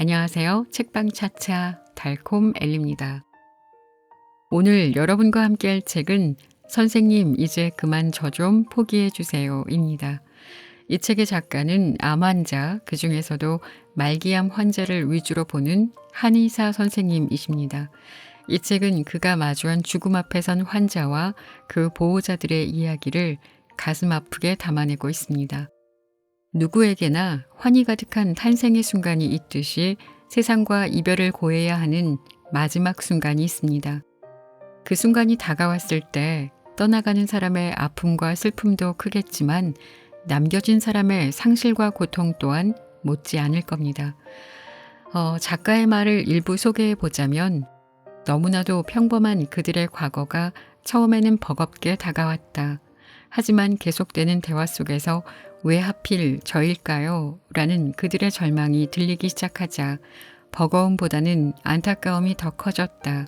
안녕하세요. 책방 차차 달콤 엘리입니다. 오늘 여러분과 함께 할 책은 선생님 이제 그만 저 좀 포기해 주세요입니다. 이 책의 작가는 암 환자, 그중에서도 말기암 환자를 위주로 보는 한의사 선생님이십니다. 이 책은 그가 마주한 죽음 앞에 선 환자와 그 보호자들의 이야기를 가슴 아프게 담아내고 있습니다. 누구에게나 환희 가득한 탄생의 순간이 있듯이 세상과 이별을 고해야 하는 마지막 순간이 있습니다. 그 순간이 다가왔을 때 떠나가는 사람의 아픔과 슬픔도 크겠지만 남겨진 사람의 상실과 고통 또한 못지 않을 겁니다. 작가의 말을 일부 소개해 보자면 너무나도 평범한 그들의 과거가 처음에는 버겁게 다가왔다. 하지만 계속되는 대화 속에서 왜 하필 저일까요? 라는 그들의 절망이 들리기 시작하자 버거움보다는 안타까움이 더 커졌다.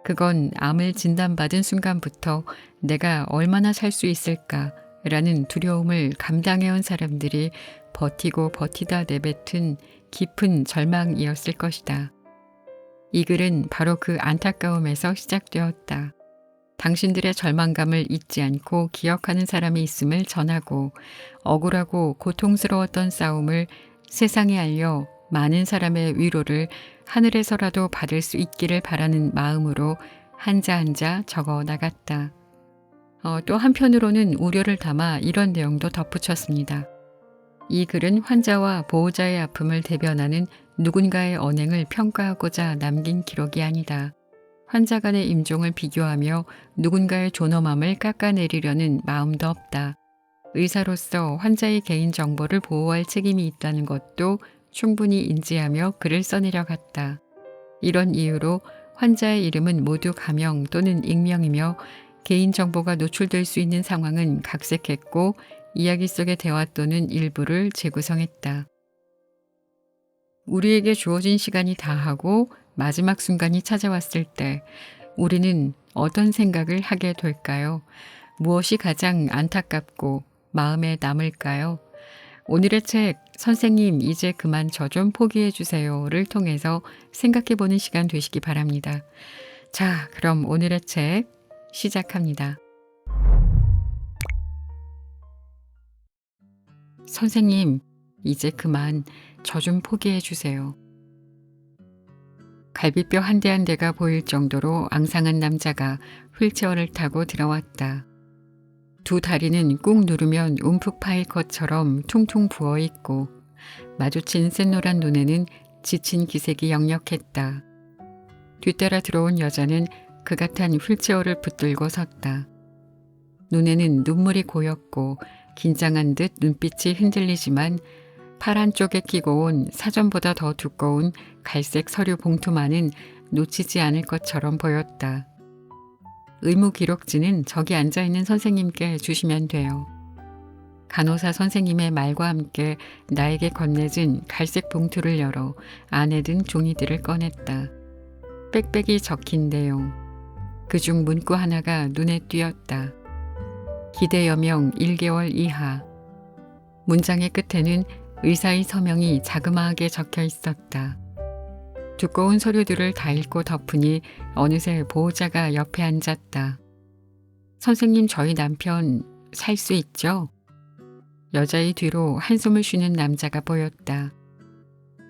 그건 암을 진단받은 순간부터 내가 얼마나 살 수 있을까? 라는 두려움을 감당해온 사람들이 버티고 버티다 내뱉은 깊은 절망이었을 것이다. 이 글은 바로 그 안타까움에서 시작되었다. 당신들의 절망감을 잊지 않고 기억하는 사람이 있음을 전하고 억울하고 고통스러웠던 싸움을 세상에 알려 많은 사람의 위로를 하늘에서라도 받을 수 있기를 바라는 마음으로 한자 한자 적어 나갔다. 또 한편으로는 우려를 담아 이런 내용도 덧붙였습니다. 이 글은 환자와 보호자의 아픔을 대변하는 누군가의 언행을 평가하고자 남긴 기록이 아니다. 환자 간의 임종을 비교하며 누군가의 존엄함을 깎아내리려는 마음도 없다. 의사로서 환자의 개인정보를 보호할 책임이 있다는 것도 충분히 인지하며 글을 써내려갔다. 이런 이유로 환자의 이름은 모두 가명 또는 익명이며 개인정보가 노출될 수 있는 상황은 각색했고 이야기 속의 대화 또는 일부를 재구성했다. 우리에게 주어진 시간이 다하고 마지막 순간이 찾아왔을 때 우리는 어떤 생각을 하게 될까요? 무엇이 가장 안타깝고 마음에 남을까요? 오늘의 책 선생님 이제 그만 저 좀 포기해 주세요를 통해서 생각해 보는 시간 되시기 바랍니다. 자, 그럼 오늘의 책 시작합니다. 선생님 이제 그만 저 좀 포기해 주세요. 갈비뼈 한 대 한 대가 보일 정도로 앙상한 남자가 휠체어를 타고 들어왔다. 두 다리는 꾹 누르면 움푹 파일 것처럼 퉁퉁 부어 있고 마주친 샛노란 눈에는 지친 기색이 역력했다. 뒤따라 들어온 여자는 그가 탄 휠체어를 붙들고 섰다. 눈에는 눈물이 고였고 긴장한 듯 눈빛이 흔들리지만 팔 한쪽에 끼고 온 사전보다 더 두꺼운 갈색 서류 봉투만은 놓치지 않을 것처럼 보였다. 의무 기록지는 저기 앉아있는 선생님께 주시면 돼요. 간호사 선생님의 말과 함께 나에게 건네준 갈색 봉투를 열어 안에 든 종이들을 꺼냈다. 빽빽이 적힌 내용. 그중 문구 하나가 눈에 띄었다. 기대 여명 1개월 이하. 문장의 끝에는 의사의 서명이 자그마하게 적혀 있었다. 두꺼운 서류들을 다 읽고 덮으니 어느새 보호자가 옆에 앉았다. 선생님 저희 남편 살 수 있죠? 여자의 뒤로 한숨을 쉬는 남자가 보였다.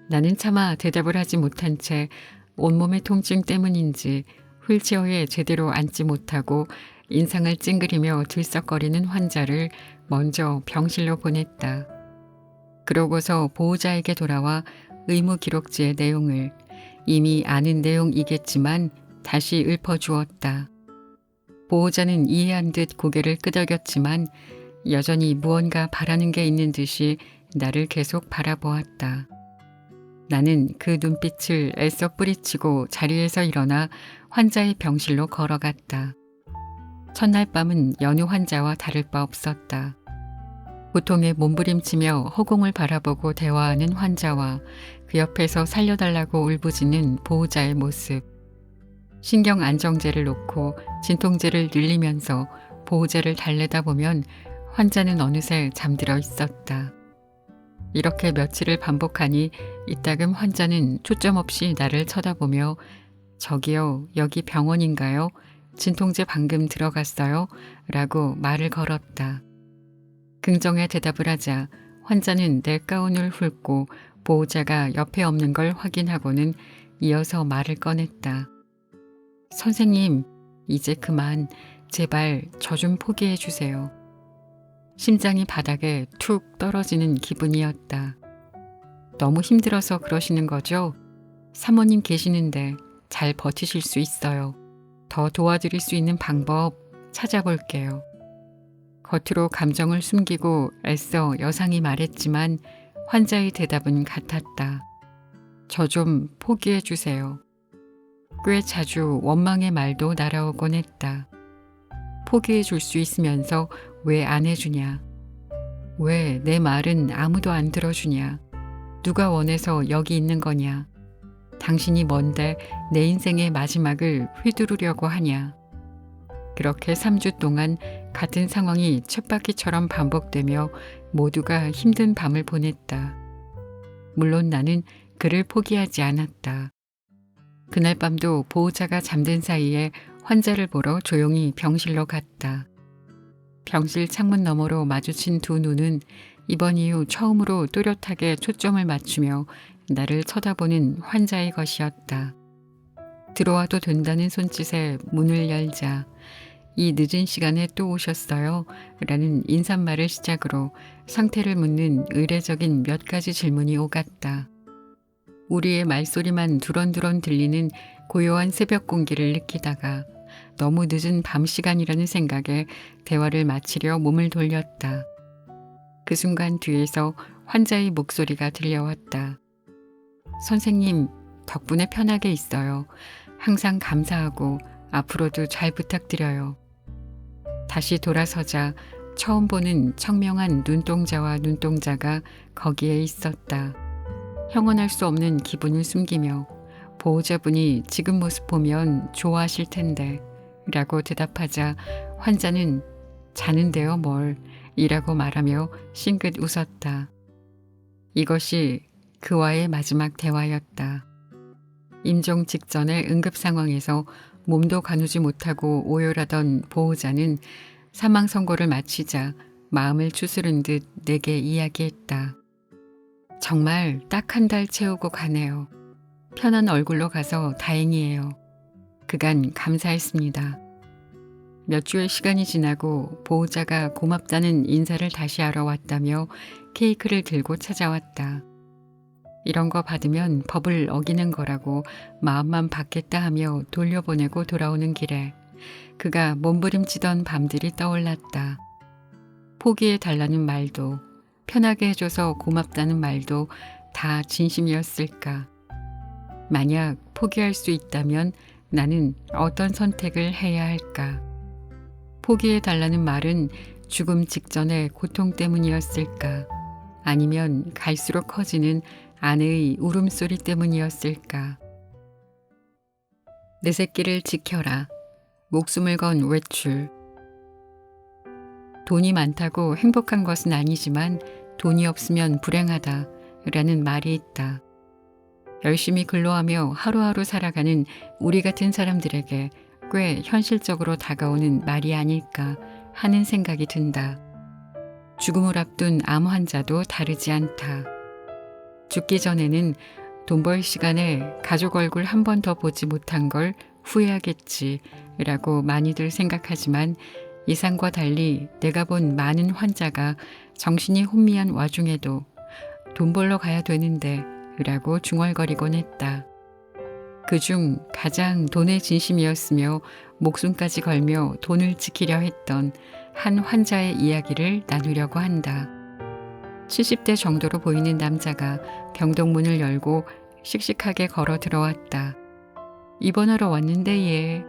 나는 차마 대답을 하지 못한 채 온몸의 통증 때문인지 휠체어에 제대로 앉지 못하고 인상을 찡그리며 들썩거리는 환자를 먼저 병실로 보냈다. 그러고서 보호자에게 돌아와 의무 기록지의 내용을 이미 아는 내용이겠지만 다시 읊어주었다. 보호자는 이해한 듯 고개를 끄덕였지만 여전히 무언가 바라는 게 있는 듯이 나를 계속 바라보았다. 나는 그 눈빛을 애써 뿌리치고 자리에서 일어나 환자의 병실로 걸어갔다. 첫날 밤은 여느 환자와 다를 바 없었다. 고통에 몸부림치며 허공을 바라보고 대화하는 환자와 그 옆에서 살려달라고 울부짖는 보호자의 모습. 신경 안정제를 놓고 진통제를 늘리면서 보호자를 달래다 보면 환자는 어느새 잠들어 있었다. 이렇게 며칠을 반복하니 이따금 환자는 초점 없이 나를 쳐다보며 저기요, 여기 병원인가요? 진통제 방금 들어갔어요? 라고 말을 걸었다. 긍정의 대답을 하자 환자는 내 가운을 훑고 보호자가 옆에 없는 걸 확인하고는 이어서 말을 꺼냈다. 선생님, 이제 그만. 제발 저 좀 포기해 주세요. 심장이 바닥에 툭 떨어지는 기분이었다. 너무 힘들어서 그러시는 거죠? 사모님 계시는데 잘 버티실 수 있어요. 더 도와드릴 수 있는 방법 찾아볼게요. 겉으로 감정을 숨기고 애써 여상이 말했지만 환자의 대답은 같았다. 저 좀 포기해 주세요. 꽤 자주 원망의 말도 날아오곤 했다. 포기해 줄 수 있으면서 왜 안 해주냐? 왜 내 말은 아무도 안 들어주냐? 누가 원해서 여기 있는 거냐? 당신이 뭔데 내 인생의 마지막을 휘두르려고 하냐? 그렇게 3주 동안 같은 상황이 쳇바퀴처럼 반복되며 모두가 힘든 밤을 보냈다. 물론 나는 그를 포기하지 않았다. 그날 밤도 보호자가 잠든 사이에 환자를 보러 조용히 병실로 갔다. 병실 창문 너머로 마주친 두 눈은 이번 이후 처음으로 또렷하게 초점을 맞추며 나를 쳐다보는 환자의 것이었다. 들어와도 된다는 손짓에 문을 열자 이 늦은 시간에 또 오셨어요? 라는 인사말을 시작으로 상태를 묻는 의례적인 몇 가지 질문이 오갔다. 우리의 말소리만 두런두런 들리는 고요한 새벽 공기를 느끼다가 너무 늦은 밤 시간이라는 생각에 대화를 마치려 몸을 돌렸다. 그 순간 뒤에서 환자의 목소리가 들려왔다. 선생님, 덕분에 편하게 있어요. 항상 감사하고 앞으로도 잘 부탁드려요. 다시 돌아서자 처음 보는 청명한 눈동자와 눈동자가 거기에 있었다. 형언할 수 없는 기분을 숨기며 보호자분이 지금 모습 보면 좋아하실 텐데 라고 대답하자 환자는 자는데요 뭘 이라고 말하며 싱긋 웃었다. 이것이 그와의 마지막 대화였다. 임종 직전의 응급 상황에서 몸도 가누지 못하고 오열하던 보호자는 사망 선고를 마치자 마음을 추스른 듯 내게 이야기했다. 정말 딱 한 달 채우고 가네요. 편한 얼굴로 가서 다행이에요. 그간 감사했습니다. 몇 주의 시간이 지나고 보호자가 고맙다는 인사를 다시 하러 왔다며 케이크를 들고 찾아왔다. 이런 거 받으면 법을 어기는 거라고 마음만 받겠다 하며 돌려보내고 돌아오는 길에 그가 몸부림치던 밤들이 떠올랐다. 포기해달라는 말도 편하게 해줘서 고맙다는 말도 다 진심이었을까? 만약 포기할 수 있다면 나는 어떤 선택을 해야 할까? 포기해달라는 말은 죽음 직전의 고통 때문이었을까? 아니면 갈수록 커지는 아내의 울음소리 때문이었을까? 내 새끼를 지켜라. 목숨을 건 외출. 돈이 많다고 행복한 것은 아니지만 돈이 없으면 불행하다 라는 말이 있다. 열심히 근로하며 하루하루 살아가는 우리 같은 사람들에게 꽤 현실적으로 다가오는 말이 아닐까 하는 생각이 든다. 죽음을 앞둔 암 환자도 다르지 않다. 죽기 전에는 돈 벌 시간에 가족 얼굴 한 번 더 보지 못한 걸 후회하겠지 라고 많이들 생각하지만 예상과 달리 내가 본 많은 환자가 정신이 혼미한 와중에도 돈 벌러 가야 되는데 라고 중얼거리곤 했다. 그중 가장 돈에 진심이었으며 목숨까지 걸며 돈을 지키려 했던 한 환자의 이야기를 나누려고 한다. 70대 정도로 보이는 남자가 병동문을 열고 씩씩하게 걸어 들어왔다. 입원하러 왔는데 예.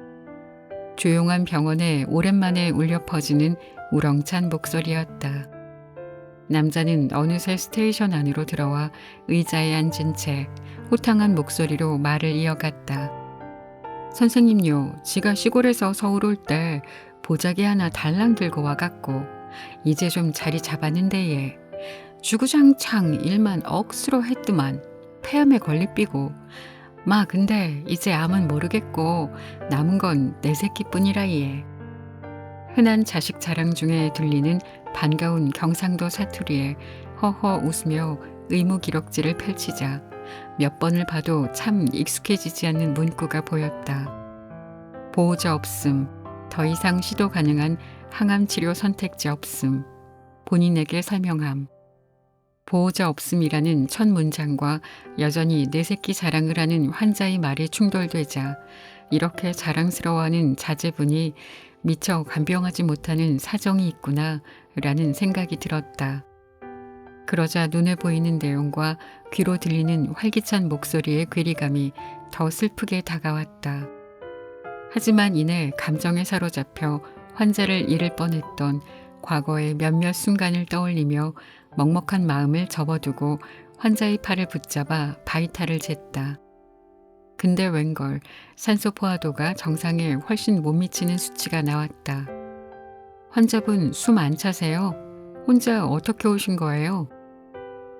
조용한 병원에 오랜만에 울려 퍼지는 우렁찬 목소리였다. 남자는 어느새 스테이션 안으로 들어와 의자에 앉은 채 호탕한 목소리로 말을 이어갔다. 선생님요, 지가 시골에서 서울 올 때 보자기 하나 달랑 들고 와갖고 이제 좀 자리 잡았는데 예. 주구장창 일만 억수로 했더만 폐암에 걸리삐고. 마 근데 이제 암은 모르겠고 남은 건 내 새끼뿐이라 예. 흔한 자식 자랑 중에 들리는 반가운 경상도 사투리에 허허 웃으며 의무 기록지를 펼치자 몇 번을 봐도 참 익숙해지지 않는 문구가 보였다. 보호자 없음, 더 이상 시도 가능한 항암 치료 선택지 없음, 본인에게 설명함. 보호자 없음이라는 첫 문장과 여전히 내 새끼 자랑을 하는 환자의 말이 충돌되자 이렇게 자랑스러워하는 자제분이 미처 간병하지 못하는 사정이 있구나 라는 생각이 들었다. 그러자 눈에 보이는 내용과 귀로 들리는 활기찬 목소리의 괴리감이 더 슬프게 다가왔다. 하지만 이내 감정에 사로잡혀 환자를 잃을 뻔했던 과거의 몇몇 순간을 떠올리며 먹먹한 마음을 접어두고 환자의 팔을 붙잡아 바이탈을 쟀다. 근데 웬걸 산소 포화도가 정상에 훨씬 못 미치는 수치가 나왔다. 환자분 숨 안 차세요? 혼자 어떻게 오신 거예요?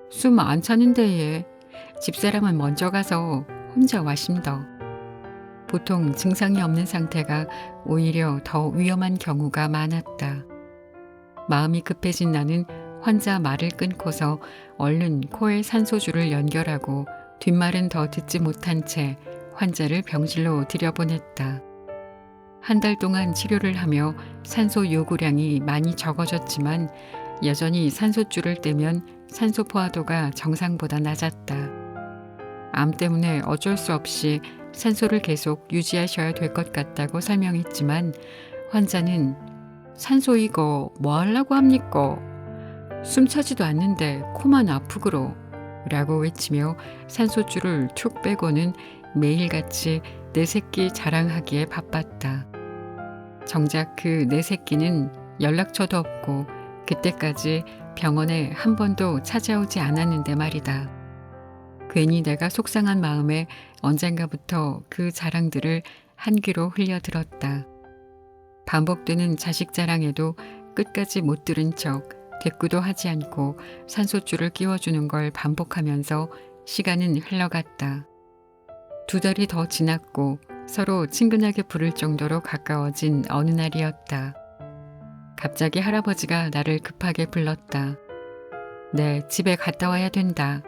숨 안 차는데 예. 집사람은 먼저 가서 혼자 와심더. 보통 증상이 없는 상태가 오히려 더 위험한 경우가 많았다. 마음이 급해진 나는 환자 말을 끊고서 얼른 코에 산소줄을 연결하고 뒷말은 더 듣지 못한 채 환자를 병실로 들여보냈다. 한 달 동안 치료를 하며 산소 요구량이 많이 적어졌지만 여전히 산소줄을 떼면 산소 포화도가 정상보다 낮았다. 암 때문에 어쩔 수 없이 산소를 계속 유지하셔야 될 것 같다고 설명했지만 환자는 산소 이거 뭐 하려고 합니까? 숨 차지도 않는데 코만 아프그로 라고 외치며 산소줄을 툭 빼고는 매일같이 내 새끼 자랑하기에 바빴다. 정작 그 내 새끼는 연락처도 없고 그때까지 병원에 한 번도 찾아오지 않았는데 말이다. 괜히 내가 속상한 마음에 언젠가부터 그 자랑들을 한 귀로 흘려들었다. 반복되는 자식 자랑에도 끝까지 못 들은 척 대꾸도 하지 않고 산소줄을 끼워주는 걸 반복하면서 시간은 흘러갔다. 2달이 더 지났고 서로 친근하게 부를 정도로 가까워진 어느 날이었다. 갑자기 할아버지가 나를 급하게 불렀다. 네, 집에 갔다 와야 된다.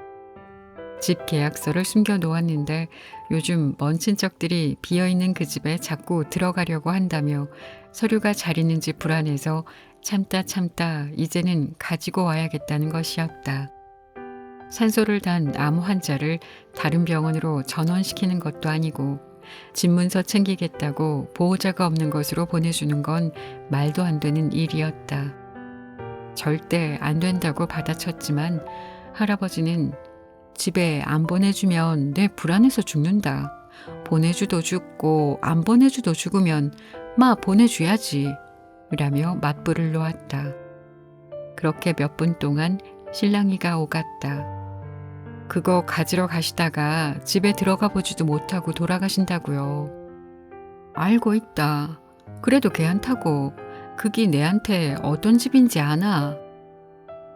집 계약서를 숨겨 놓았는데 요즘 먼 친척들이 비어있는 그 집에 자꾸 들어가려고 한다며 서류가 잘 있는지 불안해서 참다 이제는 가지고 와야겠다는 것이었다. 산소를 단 암 환자를 다른 병원으로 전원시키는 것도 아니고 집문서 챙기겠다고 보호자가 없는 것으로 보내주는 건 말도 안 되는 일이었다. 절대 안 된다고 받아쳤지만 할아버지는 집에 안 보내주면 내 불안해서 죽는다. 보내주도 죽고 안 보내주도 죽으면 마 보내줘야지 라며 맞불을 놓았다. 그렇게 몇 분 동안 실랑이가 오갔다. 그거 가지러 가시다가 집에 들어가 보지도 못하고 돌아가신다고요. 알고 있다. 그래도 걔한테고 그게 내한테 어떤 집인지 아나.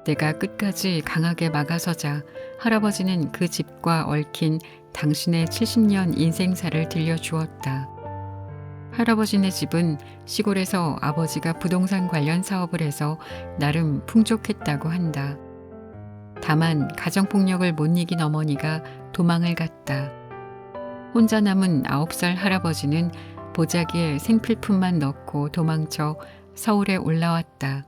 내가 끝까지 강하게 막아서자 할아버지는 그 집과 얽힌 당신의 70년 인생사를 들려주었다. 할아버지네 집은 시골에서 아버지가 부동산 관련 사업을 해서 나름 풍족했다고 한다. 다만 가정폭력을 못 이긴 어머니가 도망을 갔다. 혼자 남은 9살 할아버지는 보자기에 생필품만 넣고 도망쳐 서울에 올라왔다.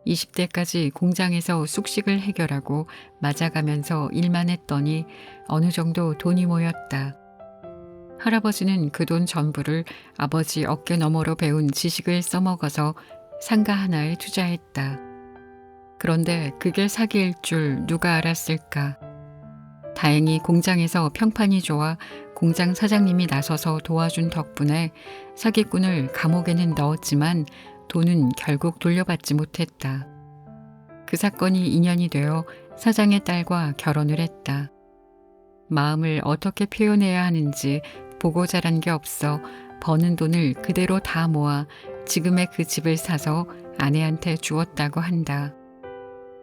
20대까지 공장에서 쑥식을 해결하고 맞아가면서 일만 했더니 어느 정도 돈이 모였다. 할아버지는 그 돈 전부를 아버지 어깨 너머로 배운 지식을 써먹어서 상가 하나에 투자했다. 그런데 그게 사기일 줄 누가 알았을까? 다행히 공장에서 평판이 좋아 공장 사장님이 나서서 도와준 덕분에 사기꾼을 감옥에는 넣었지만 돈은 결국 돌려받지 못했다. 그 사건이 인연이 되어 사장의 딸과 결혼을 했다. 마음을 어떻게 표현해야 하는지 보고 자란 게 없어 버는 돈을 그대로 다 모아 지금의 그 집을 사서 아내한테 주었다고 한다.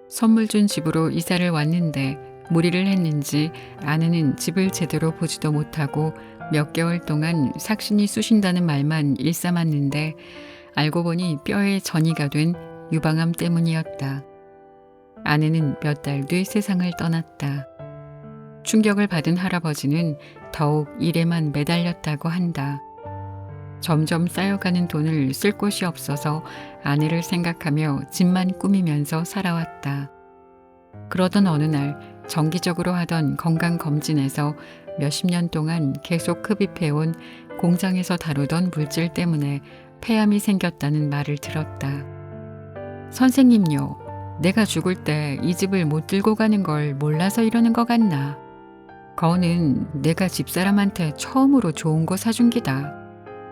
선물 준 집으로 이사를 왔는데 무리를 했는지 아내는 집을 제대로 보지도 못하고 몇 개월 동안 삭신이 쑤신다는 말만 일삼았는데 알고 보니 뼈에 전이가 된 유방암 때문이었다. 아내는 몇 달 뒤 세상을 떠났다. 충격을 받은 할아버지는 더욱 일에만 매달렸다고 한다. 점점 쌓여가는 돈을 쓸 곳이 없어서 아내를 생각하며 집만 꾸미면서 살아왔다. 그러던 어느 날 정기적으로 하던 건강검진에서 몇십 년 동안 계속 흡입해온 공장에서 다루던 물질 때문에 폐암이 생겼다는 말을 들었다. 선생님요, 내가 죽을 때 이 집을 못 들고 가는 걸 몰라서 이러는 것 같나? 거는 내가 집사람한테 처음으로 좋은 거 사준 기다.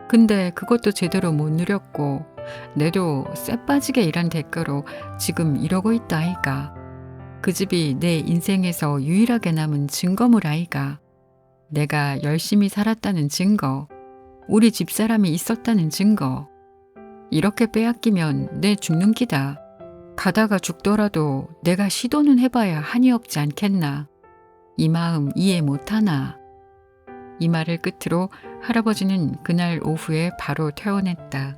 근데 그것도 제대로 못 누렸고 내도 쎄 빠지게 일한 대가로 지금 이러고 있다 아이가. 그 집이 내 인생에서 유일하게 남은 증거물 아이가. 내가 열심히 살았다는 증거. 우리 집사람이 있었다는 증거. 이렇게 빼앗기면 내 죽는 기다. 가다가 죽더라도 내가 시도는 해봐야 한이 없지 않겠나. 이 마음 이해 못하나. 이 말을 끝으로 할아버지는 그날 오후에 바로 퇴원했다.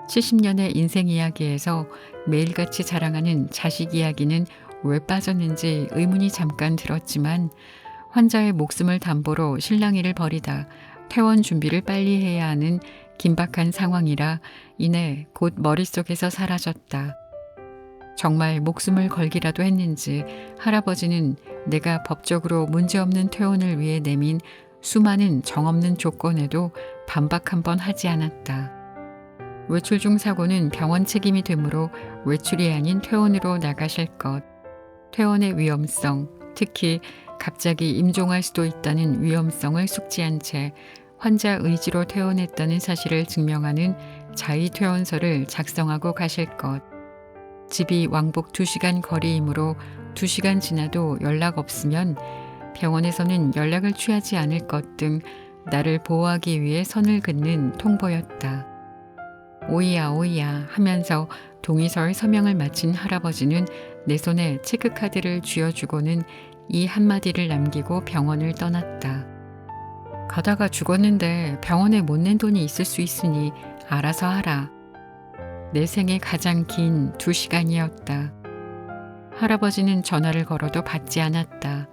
70년의 인생 이야기에서 매일같이 자랑하는 자식 이야기는 왜 빠졌는지 의문이 잠깐 들었지만 환자의 목숨을 담보로 실랑이를 벌이다 퇴원 준비를 빨리 해야 하는 긴박한 상황이라 이내 곧 머릿속에서 사라졌다. 정말 목숨을 걸기라도 했는지 할아버지는 내가 법적으로 문제없는 퇴원을 위해 내민 수많은 정없는 조건에도 반박 한 번 하지 않았다. 외출 중 사고는 병원 책임이 되므로 외출이 아닌 퇴원으로 나가실 것. 퇴원의 위험성, 특히 갑자기 임종할 수도 있다는 위험성을 숙지한 채 환자 의지로 퇴원했다는 사실을 증명하는 자의퇴원서를 작성하고 가실 것. 집이 왕복 2시간 거리이므로 2시간 지나도 연락 없으면 병원에서는 연락을 취하지 않을 것 등 나를 보호하기 위해 선을 긋는 통보였다. 오이야 오이야 하면서 동의서의 서명을 마친 할아버지는 내 손에 체크카드를 쥐어주고는 이 한마디를 남기고 병원을 떠났다. 가다가 죽었는데 병원에 못 낸 돈이 있을 수 있으니 알아서 하라. 내 생애 가장 긴 2시간이었다. 할아버지는 전화를 걸어도 받지 않았다.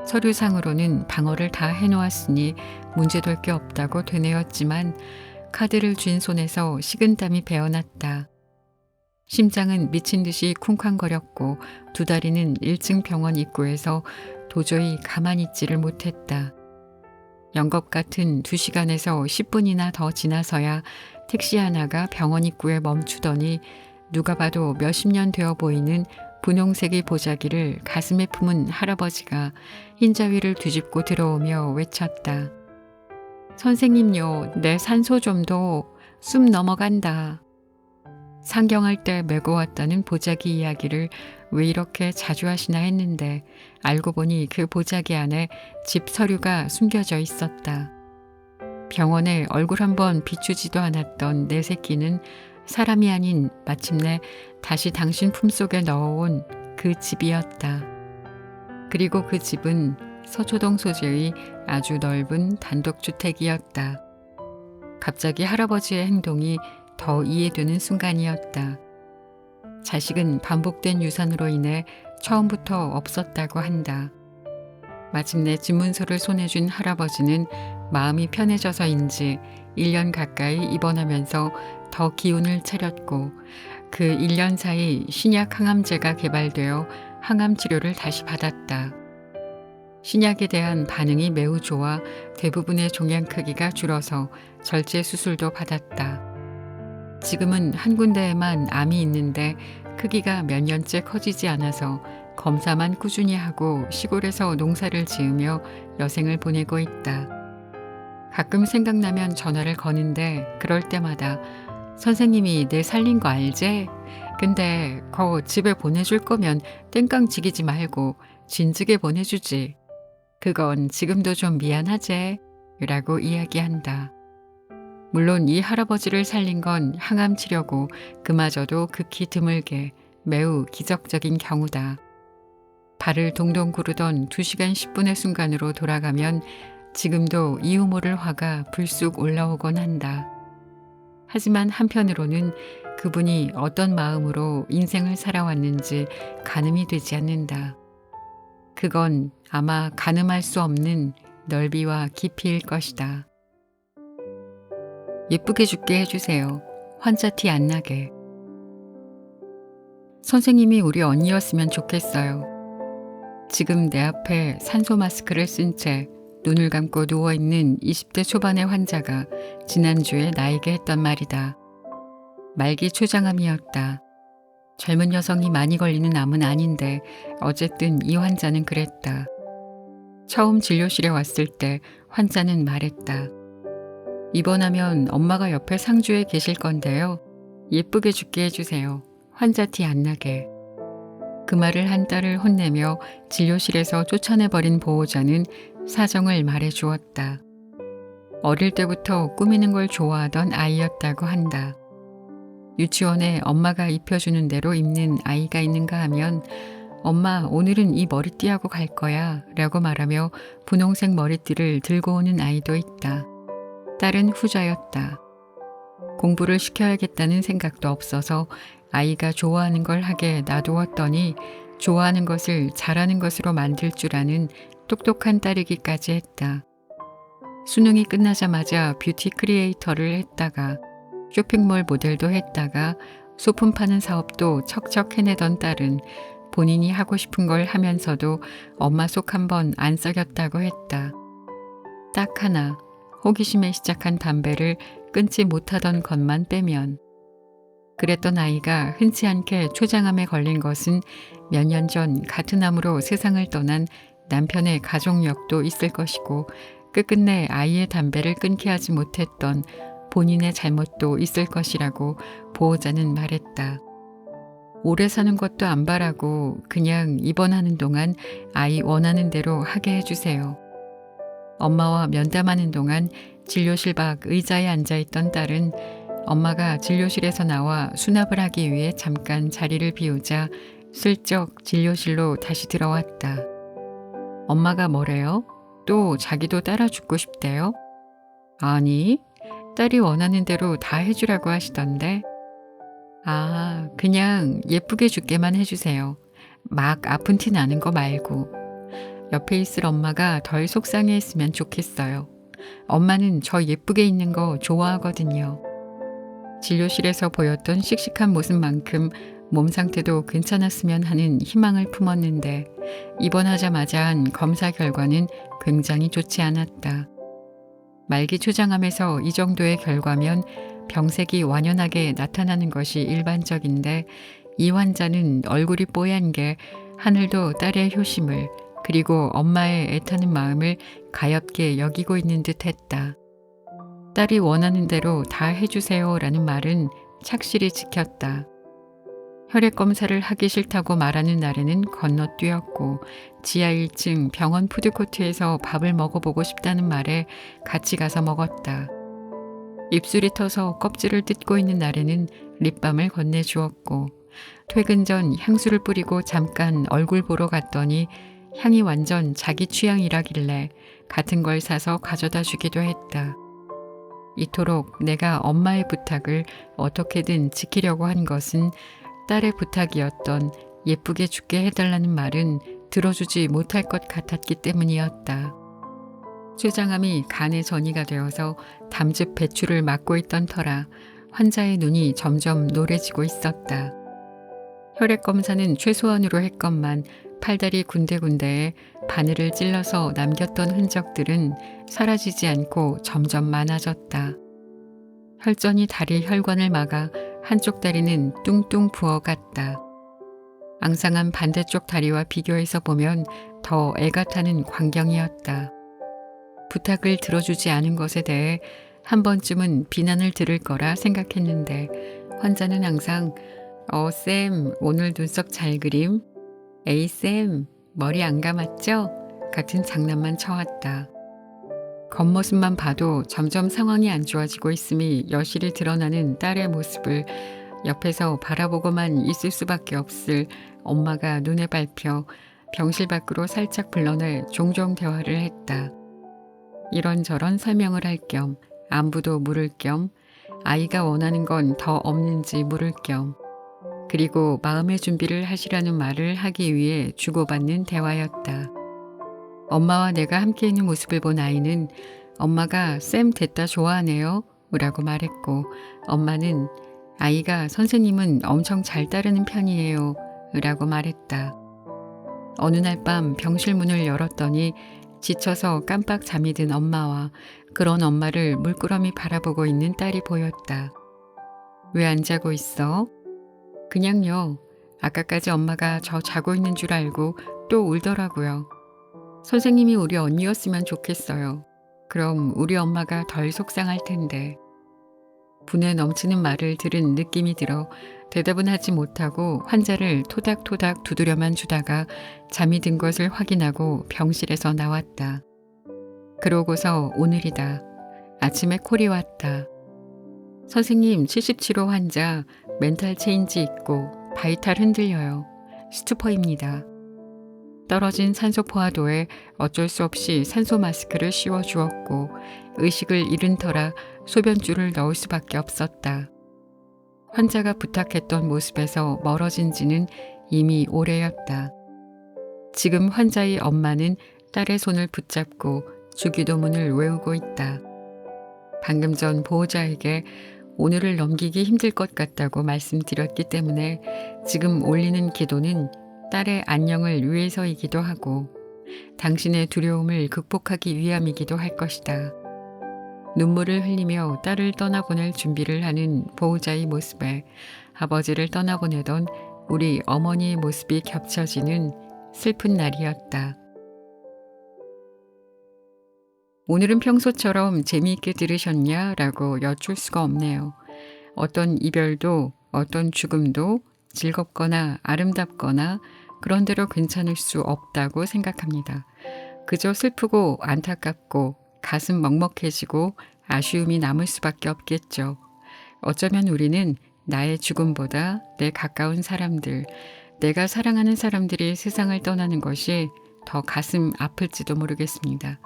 서류상으로는 방어를 다 해놓았으니 문제될 게 없다고 되뇌었지만 카드를 쥔 손에서 식은땀이 배어났다. 심장은 미친 듯이 쿵쾅거렸고 두 다리는 1층 병원 입구에서 도저히 가만히 있지를 못했다. 영겁 같은 2시간에서 10분이나 더 지나서야 택시 하나가 병원 입구에 멈추더니 누가 봐도 몇십 년 되어 보이는 분홍색의 보자기를 가슴에 품은 할아버지가 흰자위를 뒤집고 들어오며 외쳤다. 선생님요, 내 산소 좀 더. 숨 넘어간다. 상경할 때 메고 왔다는 보자기 이야기를 왜 이렇게 자주 하시나 했는데 알고 보니 그 보자기 안에 집 서류가 숨겨져 있었다. 병원에 얼굴 한번 비추지도 않았던 내 새끼는 사람이 아닌 마침내 다시 당신 품속에 넣어온 그 집이었다. 그리고 그 집은 서초동 소재의 아주 넓은 단독주택이었다. 갑자기 할아버지의 행동이 더 이해되는 순간이었다. 자식은 반복된 유산으로 인해 처음부터 없었다고 한다. 마침내 집문서를 손에 쥔 할아버지는 마음이 편해져서인지 1년 가까이 입원하면서 더 기운을 차렸고 그 1년 사이 신약 항암제가 개발되어 항암 치료를 다시 받았다. 신약에 대한 반응이 매우 좋아 대부분의 종양 크기가 줄어서 절제 수술도 받았다. 지금은 한 군데에만 암이 있는데 크기가 몇 년째 커지지 않아서 검사만 꾸준히 하고 시골에서 농사를 지으며 여생을 보내고 있다. 가끔 생각나면 전화를 거는데 그럴 때마다 선생님이 내 살린 거 알제? 근데 거 집에 보내줄 거면 땡깡 지기지 말고 진즉에 보내주지. 그건 지금도 좀 미안하제? 라고 이야기한다. 물론 이 할아버지를 살린 건 항암 치료고 그마저도 극히 드물게 매우 기적적인 경우다. 발을 동동 구르던 2시간 10분의 순간으로 돌아가면 지금도 이유 모를 화가 불쑥 올라오곤 한다. 하지만 한편으로는 그분이 어떤 마음으로 인생을 살아왔는지 가늠이 되지 않는다. 그건 아마 가늠할 수 없는 넓이와 깊이일 것이다. 예쁘게 죽게 해주세요. 환자 티 안 나게. 선생님이 우리 언니였으면 좋겠어요. 지금 내 앞에 산소 마스크를 쓴 채 눈을 감고 누워있는 20대 초반의 환자가 지난주에 나에게 했던 말이다. 말기 초장암이었다. 젊은 여성이 많이 걸리는 암은 아닌데 어쨌든 이 환자는 그랬다. 처음 진료실에 왔을 때 환자는 말했다. 입원하면 엄마가 옆에 상주에 계실 건데요. 예쁘게 죽게 해주세요. 환자 티 안 나게. 그 말을 한 딸을 혼내며 진료실에서 쫓아내버린 보호자는 사정을 말해 주었다. 어릴 때부터 꾸미는 걸 좋아하던 아이였다고 한다. 유치원에 엄마가 입혀주는 대로 입는 아이가 있는가 하면 엄마 오늘은 이 머리띠하고 갈 거야 라고 말하며 분홍색 머리띠를 들고 오는 아이도 있다. 딸은 후자였다. 공부를 시켜야겠다는 생각도 없어서 아이가 좋아하는 걸 하게 놔두었더니 좋아하는 것을 잘하는 것으로 만들 줄 아는 똑똑한 딸이기까지 했다. 수능이 끝나자마자 뷰티 크리에이터를 했다가 쇼핑몰 모델도 했다가 소품 파는 사업도 척척 해내던 딸은 본인이 하고 싶은 걸 하면서도 엄마 속 한번 안 썩였다고 했다. 딱 하나, 호기심에 시작한 담배를 끊지 못하던 것만 빼면. 그랬던 아이가 흔치 않게 췌장암에 걸린 것은 몇 년 전 같은 암으로 세상을 떠난 남편의 가족력도 있을 것이고 끝끝내 아이의 담배를 끊게 하지 못했던 본인의 잘못도 있을 것이라고 보호자는 말했다. 오래 사는 것도 안 바라고 그냥 입원하는 동안 아이 원하는 대로 하게 해주세요. 엄마와 면담하는 동안 진료실 밖 의자에 앉아있던 딸은 엄마가 진료실에서 나와 수납을 하기 위해 잠깐 자리를 비우자 슬쩍 진료실로 다시 들어왔다. 엄마가 뭐래요? 또 자기도 따라 죽고 싶대요? 아니, 딸이 원하는 대로 다 해주라고 하시던데. 아, 그냥 예쁘게 죽게만 해주세요. 막 아픈 티 나는 거 말고. 옆에 있을 엄마가 덜 속상해했으면 좋겠어요. 엄마는 저 예쁘게 있는 거 좋아하거든요. 진료실에서 보였던 씩씩한 모습만큼 몸 상태도 괜찮았으면 하는 희망을 품었는데 입원하자마자 한 검사 결과는 굉장히 좋지 않았다. 말기 초장암에서 이 정도의 결과면 병색이 완연하게 나타나는 것이 일반적인데 이 환자는 얼굴이 뽀얀 게 하늘도 딸의 효심을 그리고 엄마의 애타는 마음을 가엾게 여기고 있는 듯 했다. 딸이 원하는 대로 다 해주세요 라는 말은 착실히 지켰다. 혈액 검사를 하기 싫다고 말하는 날에는 건너뛰었고 지하 1층 병원 푸드코트에서 밥을 먹어보고 싶다는 말에 같이 가서 먹었다. 입술이 터서 껍질을 뜯고 있는 날에는 립밤을 건네주었고 퇴근 전 향수를 뿌리고 잠깐 얼굴 보러 갔더니 향이 완전 자기 취향이라길래 같은 걸 사서 가져다 주기도 했다. 이토록 내가 엄마의 부탁을 어떻게든 지키려고 한 것은 딸의 부탁이었던 예쁘게 죽게 해달라는 말은 들어주지 못할 것 같았기 때문이었다. 췌장암이 간의 전이가 되어서 담즙 배출을 막고 있던 터라 환자의 눈이 점점 노래지고 있었다. 혈액 검사는 최소한으로 했건만 팔다리 군데군데에 바늘을 찔러서 남겼던 흔적들은 사라지지 않고 점점 많아졌다. 혈전이 다리 혈관을 막아 한쪽 다리는 뚱뚱 부어갔다. 앙상한 반대쪽 다리와 비교해서 보면 더 애가 타는 광경이었다. 부탁을 들어주지 않은 것에 대해 한 번쯤은 비난을 들을 거라 생각했는데 환자는 항상 쌤 오늘 눈썹 잘 그림? 쌤 머리 안 감았죠? 같은 장난만 쳐왔다. 겉모습만 봐도 점점 상황이 안 좋아지고 있음이 여실히 드러나는 딸의 모습을 옆에서 바라보고만 있을 수밖에 없을 엄마가 눈에 밟혀 병실 밖으로 살짝 불러내 종종 대화를 했다. 이런저런 설명을 할 겸, 안부도 물을 겸, 아이가 원하는 건 더 없는지 물을 겸, 그리고 마음의 준비를 하시라는 말을 하기 위해 주고받는 대화였다. 엄마와 내가 함께 있는 모습을 본 아이는 엄마가 쌤 됐다 좋아하네요 라고 말했고, 엄마는 아이가 선생님은 엄청 잘 따르는 편이에요 라고 말했다. 어느 날 밤 병실 문을 열었더니 지쳐서 깜빡 잠이 든 엄마와 그런 엄마를 물끄러미 바라보고 있는 딸이 보였다. 왜 안 자고 있어? 그냥요. 아까까지 엄마가 저 자고 있는 줄 알고 또 울더라고요. 선생님이 우리 언니였으면 좋겠어요. 그럼 우리 엄마가 덜 속상할 텐데. 분에 넘치는 말을 들은 느낌이 들어 대답은 하지 못하고 환자를 토닥토닥 두드려만 주다가 잠이 든 것을 확인하고 병실에서 나왔다. 그러고서 오늘이다. 아침에 콜이 왔다. 선생님 77호 환자 멘탈 체인지 있고 바이탈 흔들려요. 스투퍼입니다. 떨어진 산소 포화도에 어쩔 수 없이 산소 마스크를 씌워 주었고 의식을 잃은 터라 소변줄을 넣을 수밖에 없었다. 환자가 부탁했던 모습에서 멀어진 지는 이미 오래였다. 지금 환자의 엄마는 딸의 손을 붙잡고 주기도문을 외우고 있다. 방금 전 보호자에게 오늘을 넘기기 힘들 것 같다고 말씀드렸기 때문에 지금 올리는 기도는 딸의 안녕을 위해서이기도 하고 당신의 두려움을 극복하기 위함이기도 할 것이다. 눈물을 흘리며 딸을 떠나보낼 준비를 하는 보호자의 모습에 아버지를 떠나보내던 우리 어머니의 모습이 겹쳐지는 슬픈 날이었다. 오늘은 평소처럼 재미있게 들으셨냐? 라고 여쭐 수가 없네요. 어떤 이별도 어떤 죽음도 즐겁거나 아름답거나 그런대로 괜찮을 수 없다고 생각합니다. 그저 슬프고 안타깝고 가슴 먹먹해지고 아쉬움이 남을 수밖에 없겠죠. 어쩌면 우리는 나의 죽음보다 내 가까운 사람들, 내가 사랑하는 사람들이 세상을 떠나는 것이 더 가슴 아플지도 모르겠습니다.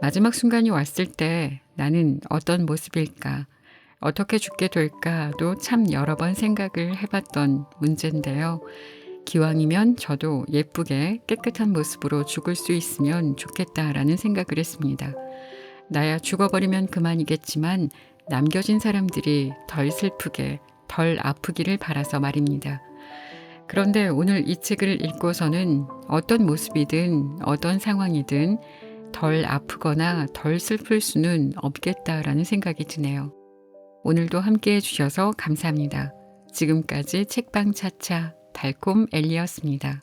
마지막 순간이 왔을 때 나는 어떤 모습일까, 어떻게 죽게 될까도 참 여러 번 생각을 해봤던 문제인데요. 기왕이면 저도 예쁘게 깨끗한 모습으로 죽을 수 있으면 좋겠다라는 생각을 했습니다. 나야 죽어버리면 그만이겠지만 남겨진 사람들이 덜 슬프게, 덜 아프기를 바라서 말입니다. 그런데 오늘 이 책을 읽고서는 어떤 모습이든 어떤 상황이든 덜 아프거나 덜 슬플 수는 없겠다라는 생각이 드네요. 오늘도 함께 해주셔서 감사합니다. 지금까지 책방 차차 달콤 엘리였습니다.